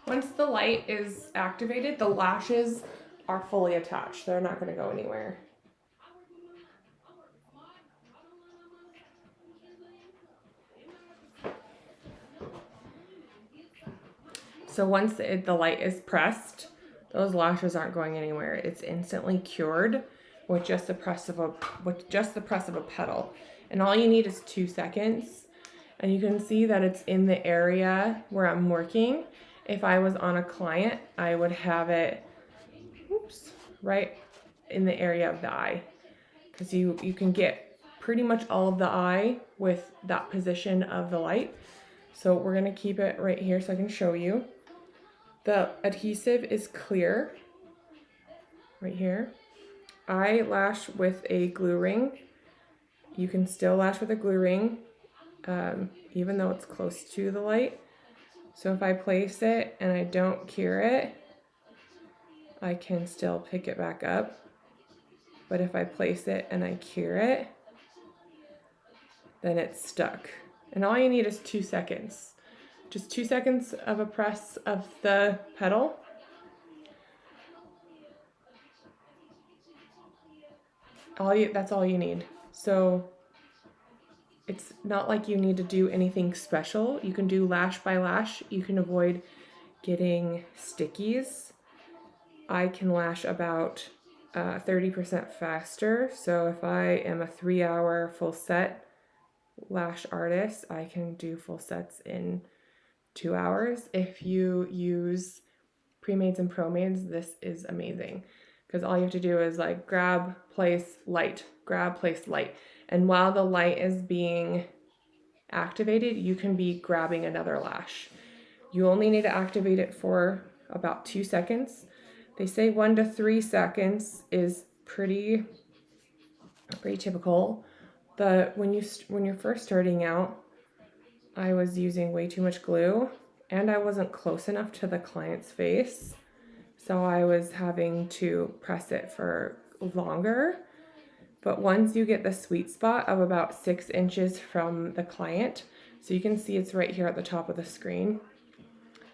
Once the light is activated, the lashes are fully attached. They're not going to go anywhere. So once the light is pressed, those lashes aren't going anywhere. It's instantly cured with just the press of a pedal. And all you need is 2 seconds. And you can see that it's in the area where I'm working. If I was on a client, I would have it right in the area of the eye, because you can get pretty much all of the eye with that position of the light. So we're gonna keep it right here so I can show you. The adhesive is clear right here. I lash with a glue ring. You can still lash with a glue ring, even though it's close to the light. So if I place it and I don't cure it, I can still pick it back up. But if I place it and I cure it, then it's stuck. And all you need is 2 seconds. Just 2 seconds of a press of the pedal. That's all you need. So it's not like you need to do anything special. You can do lash by lash. You can avoid getting stickies. I can lash about 30% faster. So if I am a 3-hour full set lash artist, I can do full sets in 2 hours. If you use pre-mades and pro-mades, this is amazing, because all you have to do is like grab, place, light, grab, place, light. And while the light is being activated, you can be grabbing another lash. You only need to activate it for about 2 seconds. They say 1 to 3 seconds is pretty typical. But when you're first starting out, I was using way too much glue and I wasn't close enough to the client's face. So I was having to press it for longer. But once you get the sweet spot of about 6 inches from the client, so you can see it's right here at the top of the screen.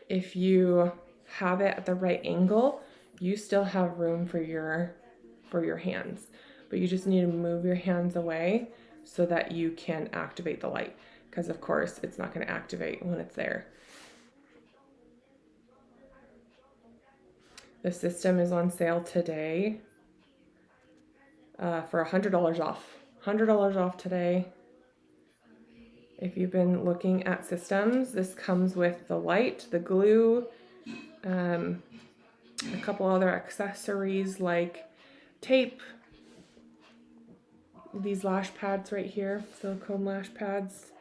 If you have it at the right angle, you still have room for your hands. But you just need to move your hands away so that you can activate the light, because of course it's not going to activate when it's there. The system is on sale today for $100 off. $100 off today. If you've been looking at systems, this comes with the light, the glue, a couple other accessories like tape, these lash pads right here, silicone lash pads,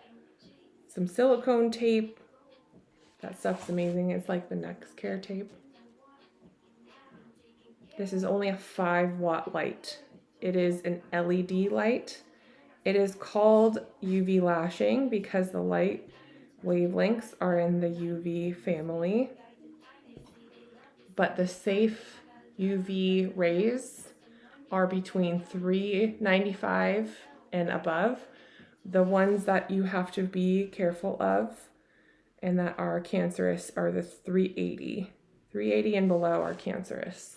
some silicone tape. That stuff's amazing. It's like the Next Care tape. This is only a 5-watt light. It is an LED light. It is called UV lashing because the light wavelengths are in the UV family. But the safe UV rays are between 395 and above. The ones that you have to be careful of and that are cancerous are the 380. 380 and below are cancerous.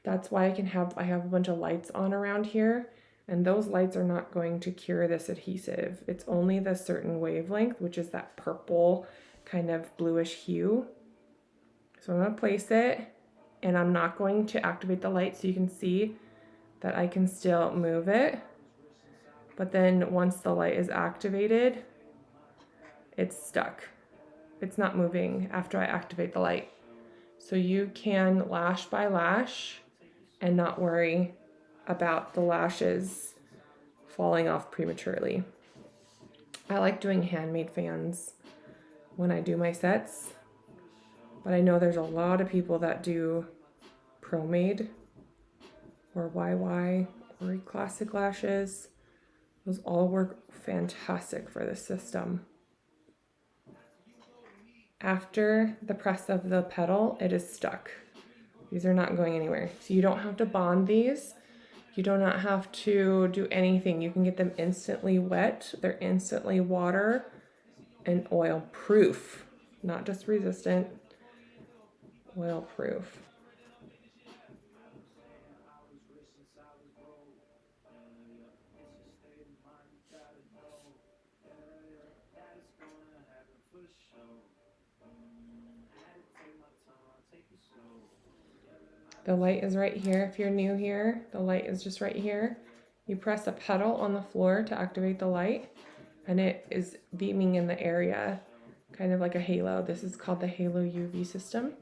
That's why I have a bunch of lights on around here, and those lights are not going to cure this adhesive. It's only the certain wavelength, which is that purple kind of bluish hue. So I'm going to place it, and I'm not going to activate the light, so you can see that I can still move it. But then once the light is activated, it's stuck. It's not moving after I activate the light. So you can lash by lash and not worry about the lashes falling off prematurely. I like doing handmade fans when I do my sets, but I know there's a lot of people that do pro-made or YY or classic lashes. Those all work fantastic for this system. After the press of the pedal, it is stuck. These are not going anywhere. So you don't have to bond these. You do not have to do anything. You can get them instantly wet. They're instantly water and oil proof, not just resistant, oil proof. The light is right here. If you're new here, the light is just right here. You press a pedal on the floor to activate the light, and it is beaming in the area, kind of like a halo. This is called the Halo UV system.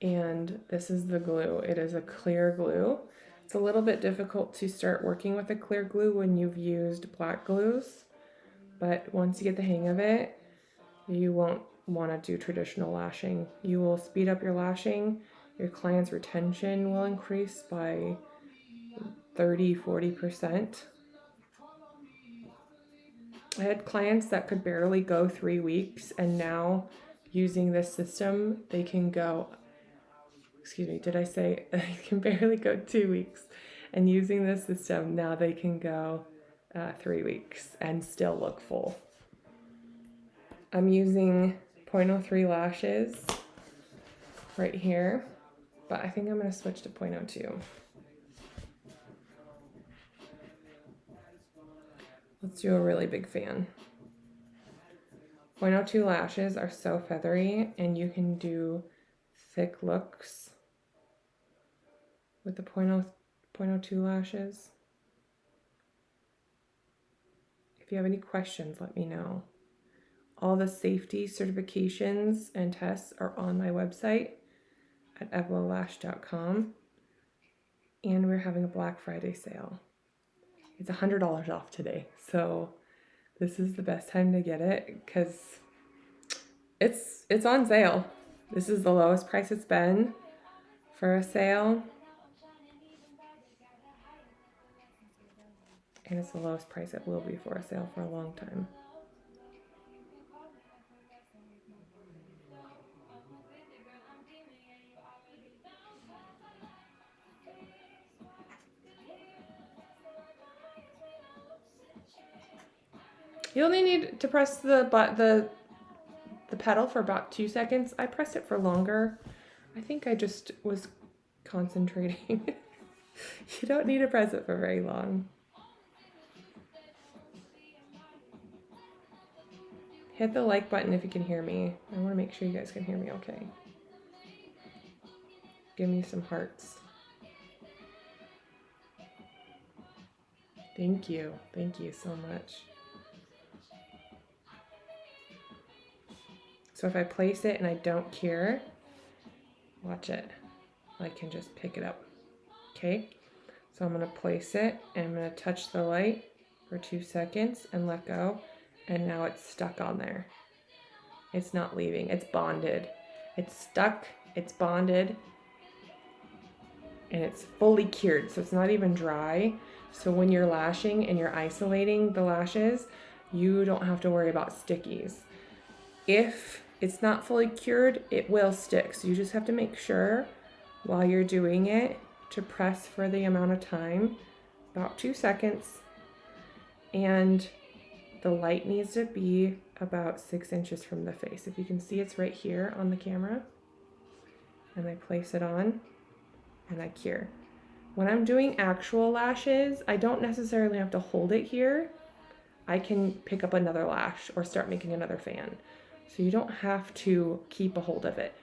And this is the glue. It is a clear glue. It's a little bit difficult to start working with a clear glue when you've used black glues, but once you get the hang of it, you won't want to do traditional lashing. You will speed up your lashing. Your client's retention will increase by 30-40%. I had clients that could barely go 3 weeks, and now using this system, they can go, excuse me, did I say they can barely go 2 weeks? And using this system, now they can go 3 weeks and still look full. I'm using 0.03 lashes right here, but I think I'm going to switch to 0.02. Let's do a really big fan. 0.02 lashes are so feathery, and you can do thick looks with the 0.02 lashes. If you have any questions, let me know. All the safety certifications and tests are on my website at evlolash.com. And we're having a Black Friday sale. It's $100 off today. So this is the best time to get it because it's on sale. This is the lowest price it's been for a sale. And it's the lowest price it will be for a sale for a long time. You only need to press the pedal for about 2 seconds. I pressed it for longer. I think I just was concentrating. You don't need to press it for very long. Hit the like button if you can hear me. I want to make sure you guys can hear me okay. Give me some hearts. Thank you. Thank you so much. So if I place it and I don't cure, watch it. I can just pick it up. Okay? So I'm going to place it and I'm going to touch the light for 2 seconds and let go. And now it's stuck on there. It's not leaving. It's bonded. It's stuck. It's bonded. And it's fully cured. So it's not even dry. So when you're lashing and you're isolating the lashes, you don't have to worry about stickies. If it's not fully cured, it will stick. So you just have to make sure while you're doing it to press for the amount of time, about 2 seconds. And the light needs to be about 6 inches from the face. If you can see, it's right here on the camera. And I place it on and I cure. When I'm doing actual lashes, I don't necessarily have to hold it here. I can pick up another lash or start making another fan. So you don't have to keep a hold of it.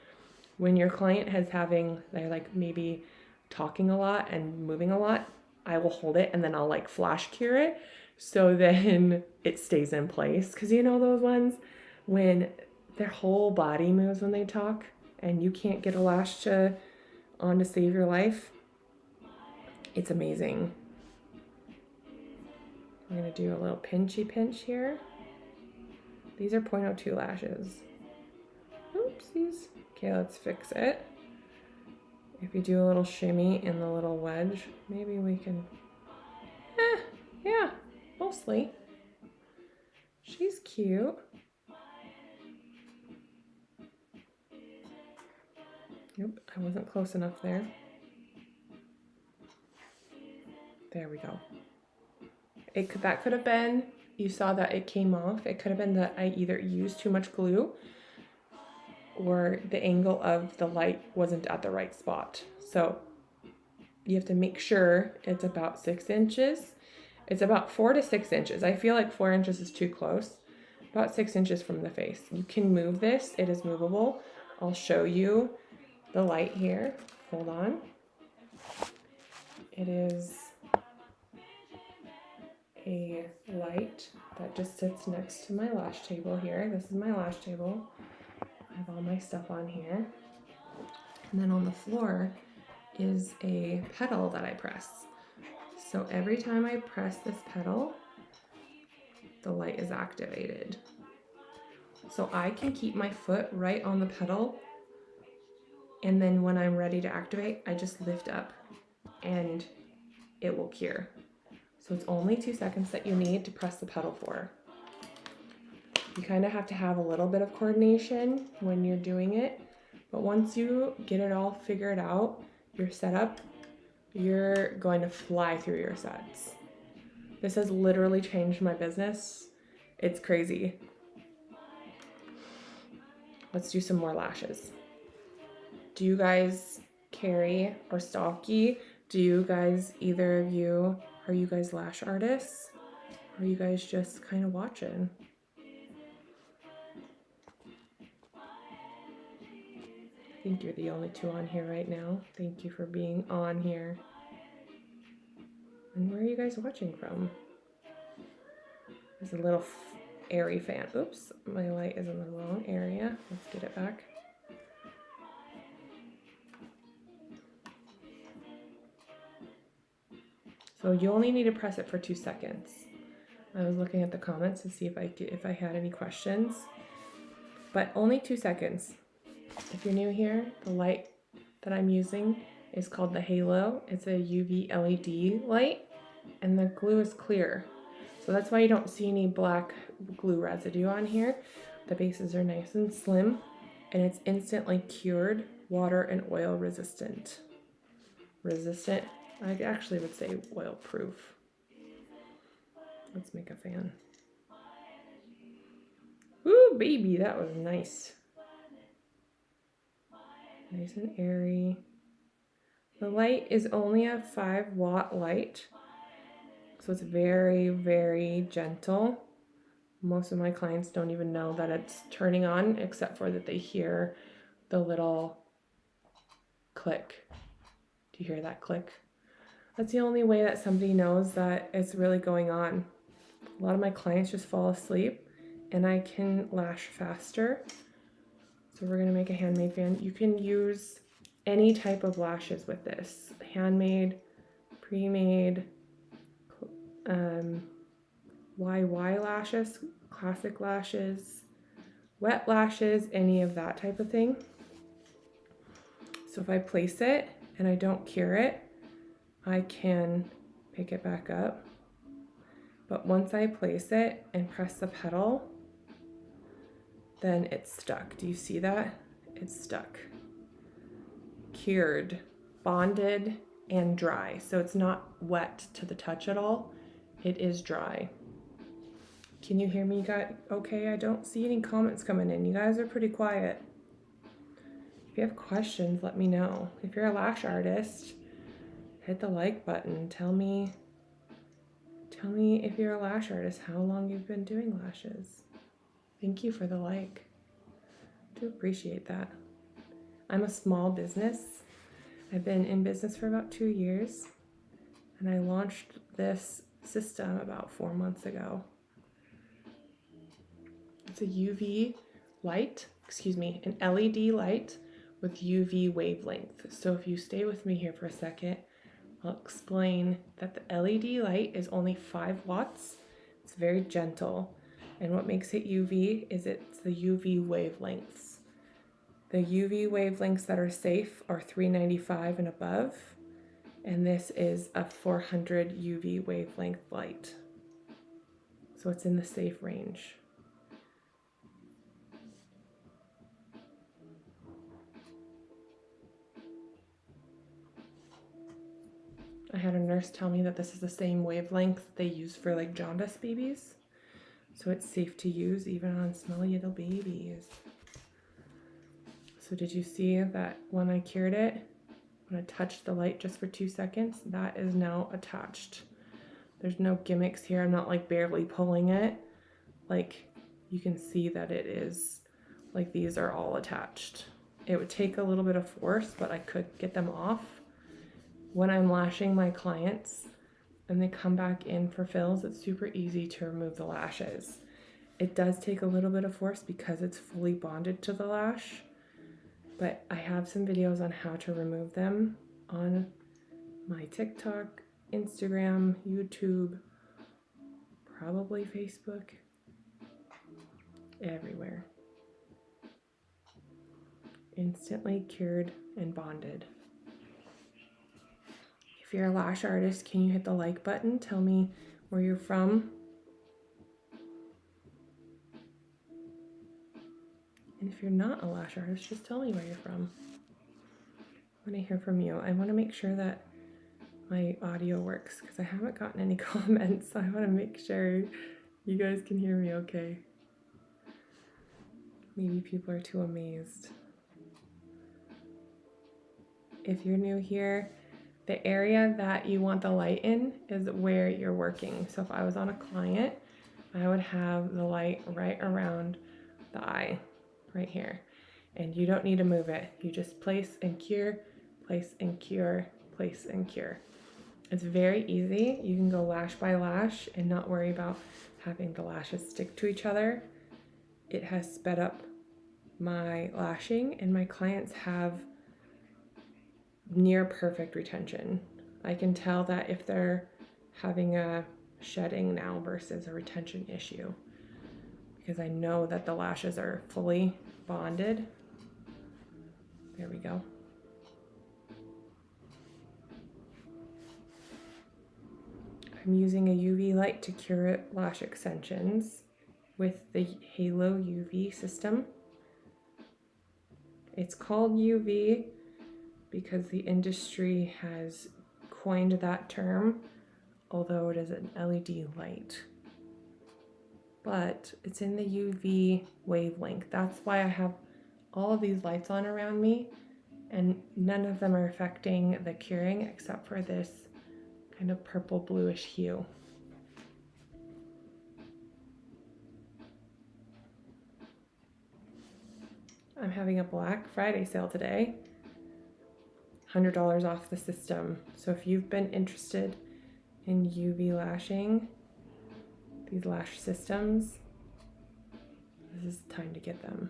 When your client they're like maybe talking a lot and moving a lot, I will hold it and then I'll like flash cure it. So then it stays in place. Cause you know those ones when their whole body moves when they talk and you can't get a lash on to save your life. It's amazing. I'm gonna do a little pinchy pinch here. These are 0.02 lashes. Oopsies. Okay, let's fix it. If you do a little shimmy in the little wedge, maybe we can, yeah, mostly. She's cute. Nope, I wasn't close enough there. There we go. That could have been, you saw that it came off. It could have been that I either used too much glue or the angle of the light wasn't at the right spot. So you have to make sure it's about 6 inches. It's about 4 to 6 inches. I feel like 4 inches is too close. About 6 inches from the face. You can move this. It is movable. I'll show you the light here. Hold on. It is a light that just sits next to my lash table here. This is my lash table. I have all my stuff on here. And then on the floor is a pedal that I press. So every time I press this pedal, the light is activated. So I can keep my foot right on the pedal, and then when I'm ready to activate, I just lift up and it will cure. So it's only 2 seconds that you need to press the pedal for. You kind of have to have a little bit of coordination when you're doing it, but once you get it all figured out, your setup, you're going to fly through your sets. This has literally changed my business. It's crazy. Let's do some more lashes. Do you guys carry or stalky? Do you guys, either of you, are you guys lash artists? Or are you guys just kind of watching? I think you're the only two on here right now. Thank you for being on here. And where are you guys watching from? There's a little airy fan. Oops, my light is in the wrong area. Let's get it back. So you only need to press it for 2 seconds. I was looking at the comments to see if I had any questions, but only 2 seconds. If you're new here, the light that I'm using is called the Halo. It's a UV LED light, and the glue is clear. So that's why you don't see any black glue residue on here. The bases are nice and slim, and it's instantly cured, water and oil resistant. I actually would say oil proof. Let's make a fan. Ooh, baby, that was nice. Nice and airy. The light is only a 5-watt light, so it's very, very gentle. Most of my clients don't even know that it's turning on, except for that they hear the little click. Do you hear that click? That's the only way that somebody knows that it's really going on. A lot of my clients just fall asleep, and I can lash faster. So we're gonna make a handmade fan. You can use any type of lashes with this. Handmade, pre-made, YY lashes, classic lashes, wet lashes, any of that type of thing. So if I place it and I don't cure it, I can pick it back up. But once I place it and press the pedal, then it's stuck. Do you see that? It's stuck. Cured, bonded, and dry. So it's not wet to the touch at all. It is dry. Can you hear me, guys? Okay, I don't see any comments coming in. You guys are pretty quiet. If you have questions, let me know. If you're a lash artist, hit the like button. Tell me if you're a lash artist, how long you've been doing lashes. Thank you for the like. I do appreciate that. I'm a small business. I've been in business for about 2 years, and I launched this system about 4 months ago. It's a UV light, an LED light with UV wavelength. So if you stay with me here for a second, I'll explain that the LED light is only 5 watts. It's very gentle. And what makes it UV is it's the UV wavelengths. The UV wavelengths that are safe are 395 and above. And this is a 400 UV wavelength light. So it's in the safe range. I had a nurse tell me that this is the same wavelength they use for like jaundice babies. So it's safe to use even on smelly little babies. So did you see that when I cured it, when I touched the light just for 2 seconds, that is now attached. There's no gimmicks here. I'm not like barely pulling it. Like you can see that it is, like these are all attached. It would take a little bit of force, but I could get them off. When I'm lashing my clients and they come back in for fills, it's super easy to remove the lashes. It does take a little bit of force because it's fully bonded to the lash, but I have some videos on how to remove them on my TikTok, Instagram, YouTube, probably Facebook, everywhere. Instantly cured and bonded. If you're a lash artist, can you hit the like button? Tell me where you're from. And if you're not a lash artist, just tell me where you're from. I want to hear from you. I want to make sure that my audio works because I haven't gotten any comments. So I want to make sure you guys can hear me okay. Maybe people are too amazed. If you're new here, the area that you want the light in is where you're working. So if I was on a client, I would have the light right around the eye, right here. And you don't need to move it. You just place and cure, place and cure, place and cure. It's very easy. You can go lash by lash and not worry about having the lashes stick to each other. It has sped up my lashing and my clients have near perfect retention. I can tell that if they're having a shedding now versus a retention issue because I know that the lashes are fully bonded. There we go. I'm using a UV light to cure lash extensions with the Halo UV system. It's called UV because the industry has coined that term, although it is an LED light. But it's in the UV wavelength. That's why I have all of these lights on around me, and none of them are affecting the curing except for this kind of purple bluish hue. I'm having a Black Friday sale today. $100 off the system. So if you've been interested in UV lashing, these lash systems, this is the time to get them.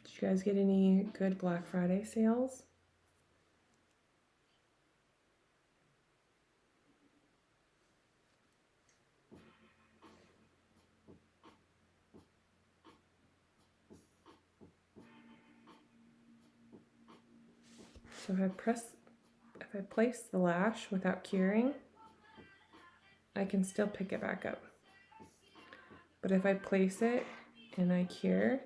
Did you guys get any good Black Friday sales? So if I place the lash without curing, I can still pick it back up. But if I place it and I cure,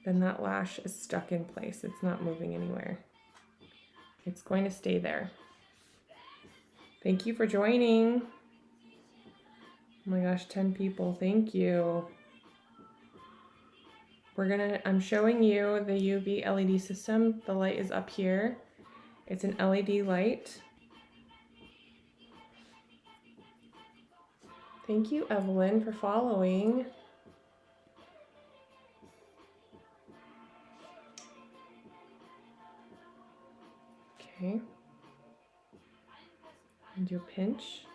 then that lash is stuck in place. It's not moving anywhere. It's going to stay there. Thank you for joining. Oh my gosh, 10 people, thank you. I'm showing you the UV LED system. The light is up here. It's an LED light. Thank you, Evelyn, for following. Okay. And you pinch.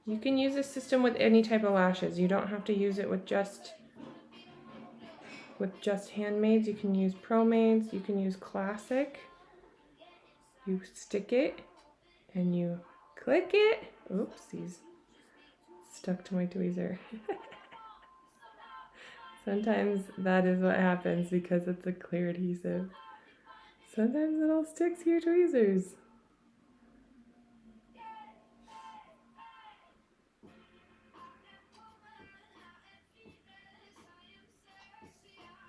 You can use this system with any type of lashes. You don't have to use it with just handmaids. You can use ProMaids. You can use classic. You stick it and you click it. Oopsies. Stuck to my tweezer. Sometimes that is what happens because it's a clear adhesive. Sometimes it'll stick to your tweezers.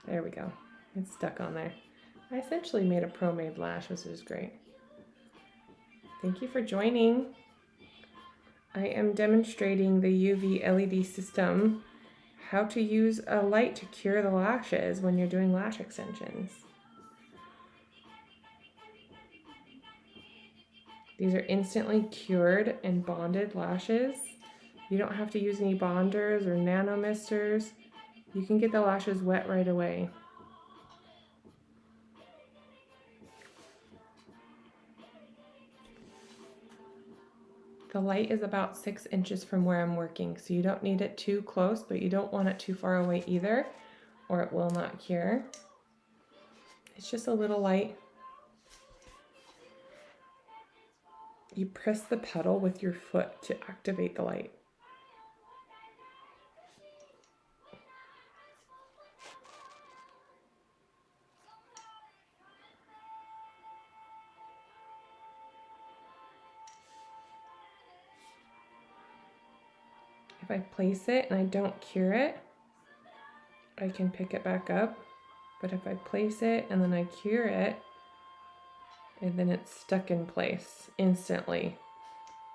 There we go. It's stuck on there. I essentially made a pro-made lash, which is great. Thank you for joining. I am demonstrating the UV LED system, how to use a light to cure the lashes when you're doing lash extensions. These are instantly cured and bonded lashes. You don't have to use any bonders or nano misters. You can get the lashes wet right away. The light is about 6 inches from where I'm working, so you don't need it too close, but you don't want it too far away either, or it will not cure. It's just a little light. You press the pedal with your foot to activate the light. If I place it and I don't cure it, I can pick it back up. But if I place it and then I cure it, and then it's stuck in place instantly.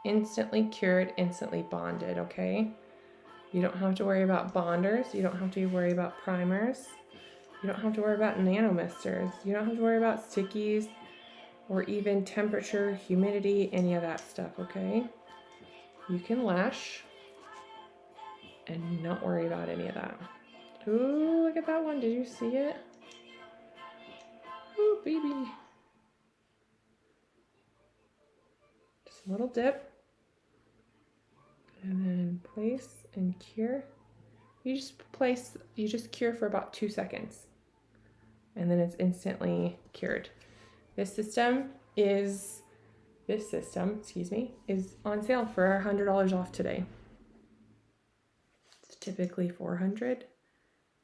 Instantly cured, instantly bonded, okay? You don't have to worry about bonders. You don't have to worry about primers. You don't have to worry about nano misters. You don't have to worry about stickies or even temperature, humidity, any of that stuff, okay? You can lash and not worry about any of that. Ooh, look at that one. Did you see it? Ooh, baby. Just a little dip. And then place and cure. You just cure for about 2 seconds. And then it's instantly cured. This system, is on sale for $100 off today. It's typically $400.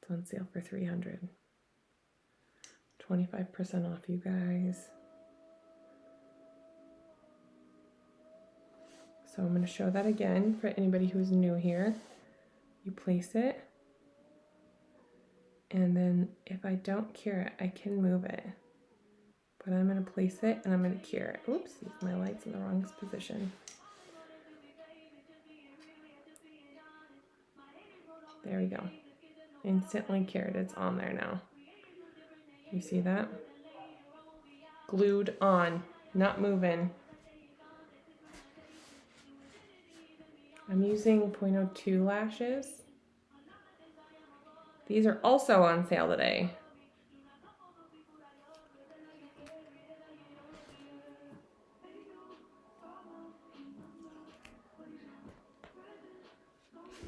It's on sale for $300. 25% off, you guys. So I'm going to show that again for anybody who's new here. You place it, and then if I don't cure it, I can move it. But I'm going to place it and I'm going to cure it. Oops, my light's in the wrong position. There we go. Instantly cured. It's on there now. You see that? Glued on, not moving. I'm using 0.02 lashes. These are also on sale today.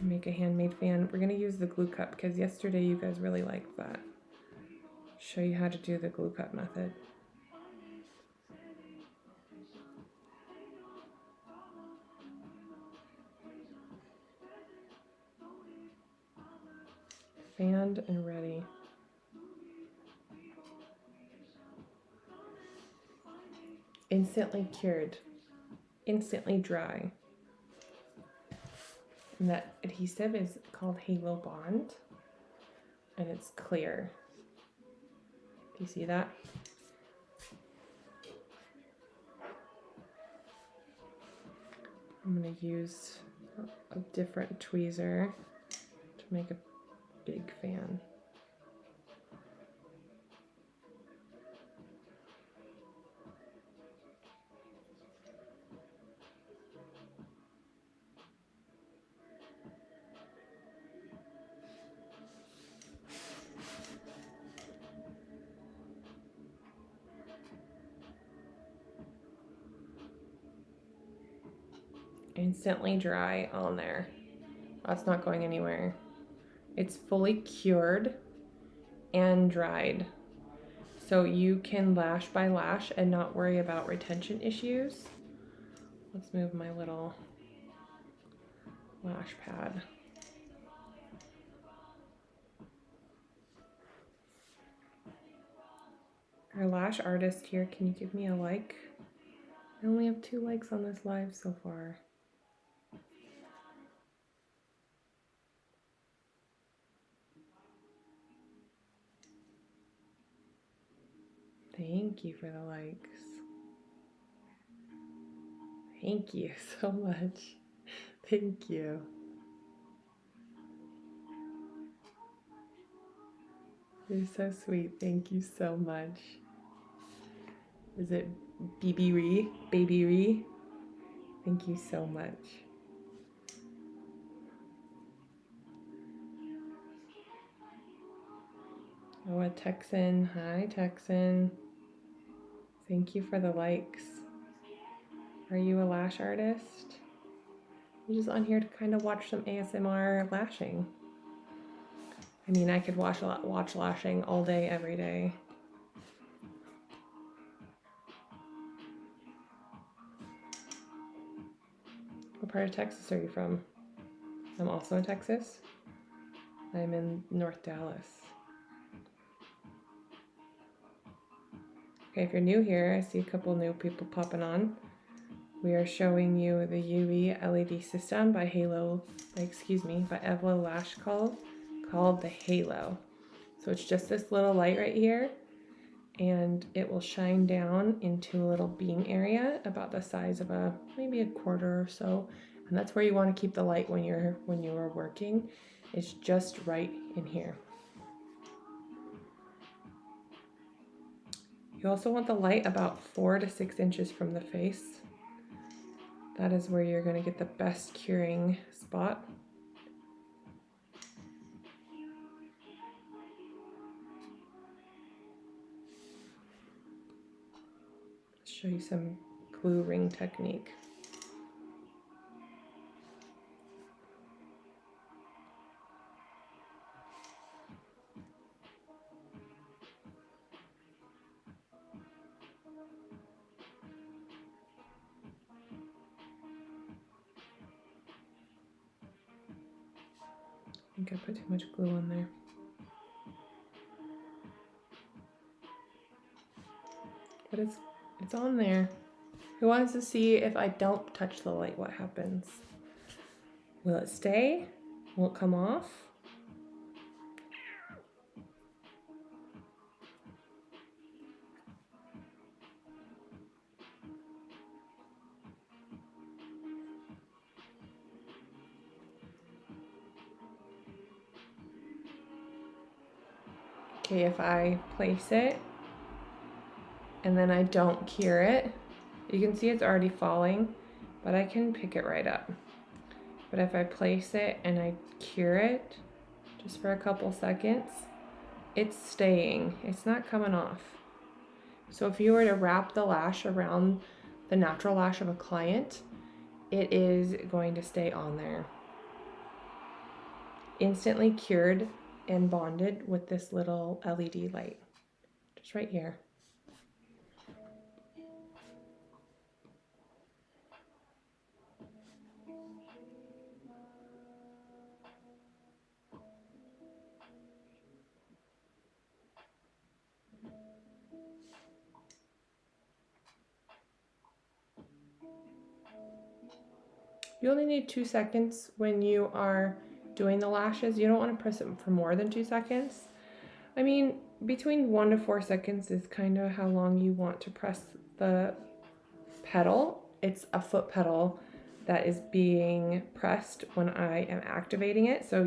Make a handmade fan. We're gonna use the glue cup because yesterday you guys really liked that. Show you how to do the glue cup method. Fanned and ready. Instantly cured. Instantly dry. And that adhesive is called Halo Bond. And it's clear. Do you see that? I'm going to use a different tweezer to make a big fan. Instantly dry on there. That's not going anywhere. It's fully cured and dried. So you can lash by lash and not worry about retention issues. Let's move my little lash pad. Our lash artist here, can you give me a like? I only have 2 likes on this live so far. Thank you for the likes. Thank you so much. Thank you. You're so sweet. Thank you so much. Is it BB Ree? Baby Ree? Thank you so much. Oh, a Texan. Hi, Texan. Thank you for the likes. Are you a lash artist? I'm just on here to kind of watch some ASMR lashing. I mean, I could watch lashing all day, every day. What part of Texas are you from? I'm also in Texas. I'm in North Dallas. Okay, if you're new here, I see a couple new people popping on. We are showing you the UV LED system by Evlo Lash called the Halo. So it's just this little light right here, and it will shine down into a little beam area about the size of maybe a quarter or so. And that's where you want to keep the light when you're working. It's just right in here. You also want the light about 4 to 6 inches from the face. That is where you're going to get the best curing spot. Let's show you some glue ring technique. I think I put too much glue on there. But it's on there. Who wants to see if I don't touch the light, what happens? Will it stay? Will it come off? Okay, if I place it and then I don't cure it, you can see it's already falling, but I can pick it right up. But if I place it and I cure it just for a couple seconds, it's staying. It's not coming off. So if you were to wrap the lash around the natural lash of a client, it is going to stay on there. Instantly cured and bonded with this little LED light. Just right here. You only need 2 seconds when you are doing the lashes. You don't want to press it for more than 2 seconds. I mean, between 1 to 4 seconds is kind of how long you want to press the pedal. It's a foot pedal that is being pressed when I am activating it. So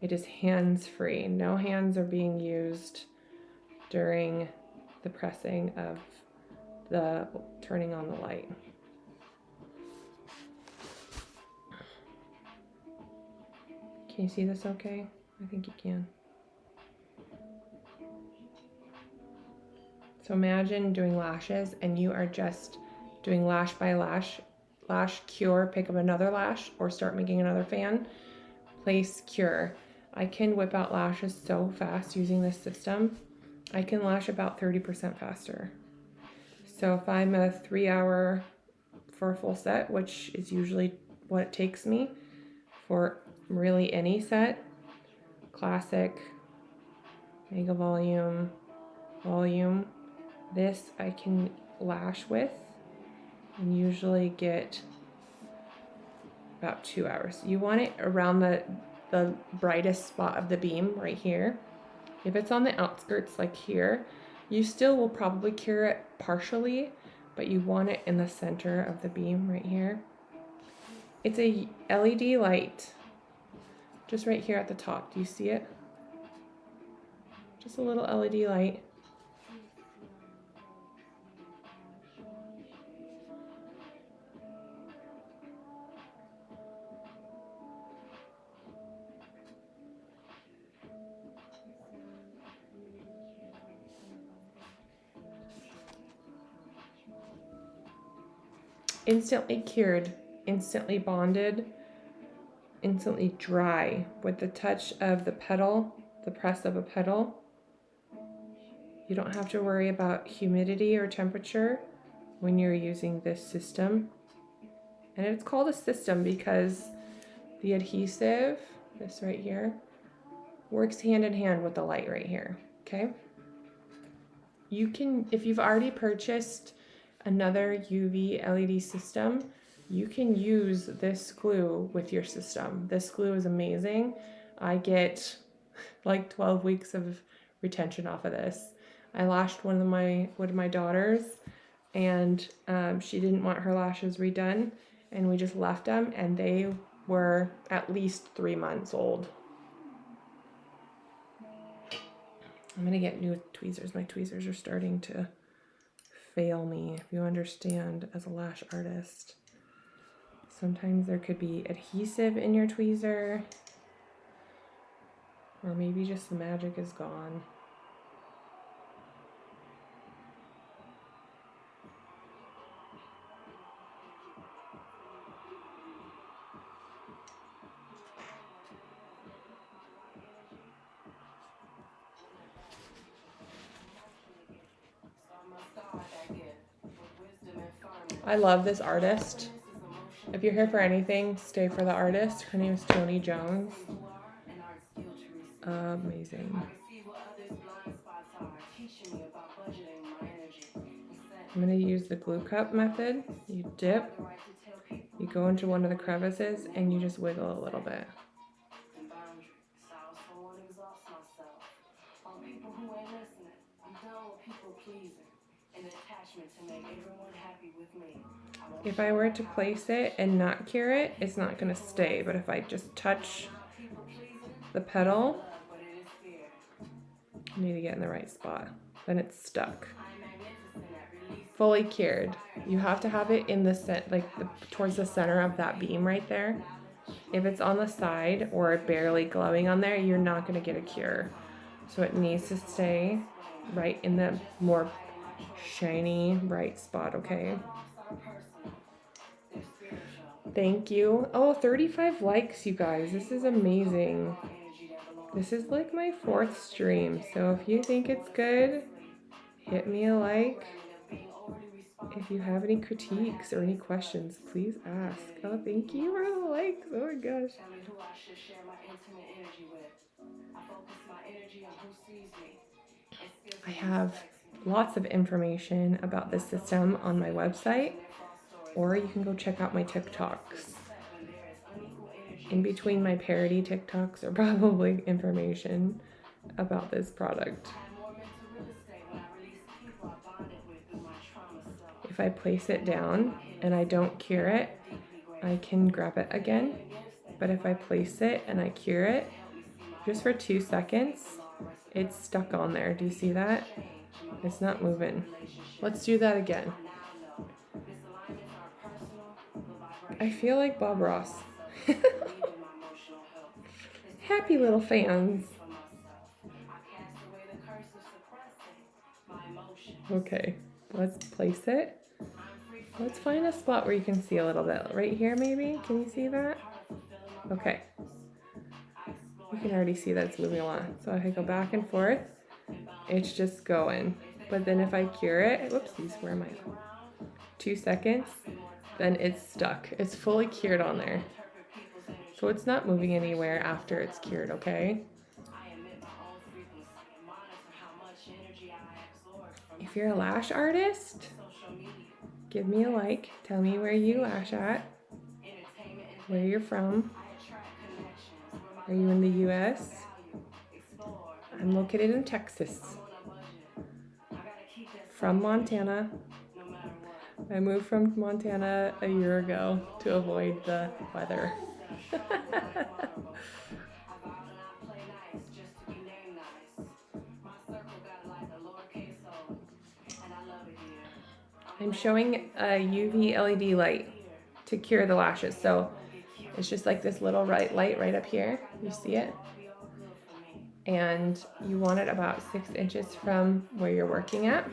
it is hands-free. No hands are being used during the pressing of the turning on the light. Can you see this okay? I think you can. So imagine doing lashes and you are just doing lash by lash, lash cure, pick up another lash or start making another fan, place cure. I can whip out lashes so fast using this system. I can lash about 30% faster. So if I'm a 3-hour for a full set, which is usually what it takes me for really any set, classic, mega volume, this I can lash with and usually get about 2 hours. You want it around the brightest spot of the beam right here. If it's on the outskirts like here, You still will probably cure it partially, but you want it in the center of the beam right here. It's a LED light, just right here at the top. Do you see it? Just a little LED light. Instantly cured, instantly bonded, instantly dry with the touch of the petal, the press of a petal. You don't have to worry about humidity or temperature when you're using this system. And it's called a system because the adhesive, this right here, works hand in hand with the light right here, okay? You can, if you've already purchased another UV LED system, you can use this glue with your system. This glue is amazing. I get like 12 weeks of retention off of this. I lashed one of my daughters, and she didn't want her lashes redone, and we just left them, and they were at least 3 months old. I'm gonna get new tweezers. My tweezers are starting to fail me, if you understand, as a lash artist. Sometimes there could be adhesive in your tweezer, or maybe just the magic is gone. I love this artist. If you're here for anything, stay for the artist. Her name is Toni Jones. Amazing. I'm going to use the glue cup method. You dip, you go into one of the crevices, and you just wiggle a little bit. If I were to place it and not cure it, it's not going to stay. But if I just touch the petal, I need to get in the right spot, then it's stuck. Fully cured. You have to have it in the towards the center of that beam right there. If it's on the side or barely glowing on there, you're not going to get a cure. So it needs to stay right in the more shiny, bright spot, okay? Thank you. Oh, 35 likes, you guys. This is amazing. This is like my 4th stream, so if you think it's good, hit me a like. If you have any critiques or any questions, please ask. Oh, thank you for the likes. Oh my gosh. I have lots of information about this system on my website, or you can go check out my TikToks. In between my parody TikToks are probably information about this product. If I place it down and I don't cure it, I can grab it again. But if I place it and I cure it, just for 2 seconds, it's stuck on there. Do you see that? It's not moving. Let's do that again. I feel like Bob Ross. Happy little fans. Okay, let's place it. Let's find a spot where you can see a little bit. Right here, maybe? Can you see that? Okay. You can already see that it's moving along. So if I go back and forth, it's just going. But then if I cure it, whoopsies, where am I? 2 seconds, then it's stuck. It's fully cured on there. So it's not moving anywhere after it's cured, okay? If you're a lash artist, give me a like. Tell me where you lash at, where you're from. Are you in the US? I'm located in Texas. from Montana. I moved from Montana a year ago to avoid the weather. I'm showing a UV LED light to cure the lashes. So it's just like this little light right up here. You see it? And you want it about 6 inches from where you're working at.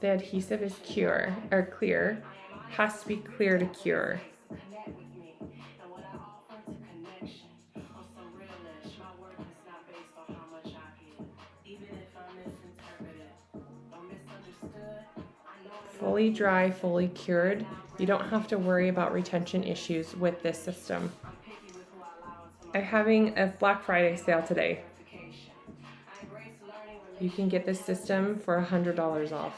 The adhesive is clear. Has to be clear to cure. Fully dry, fully cured. You don't have to worry about retention issues with this system. I'm having a Black Friday sale today. You can get this system for $100 off.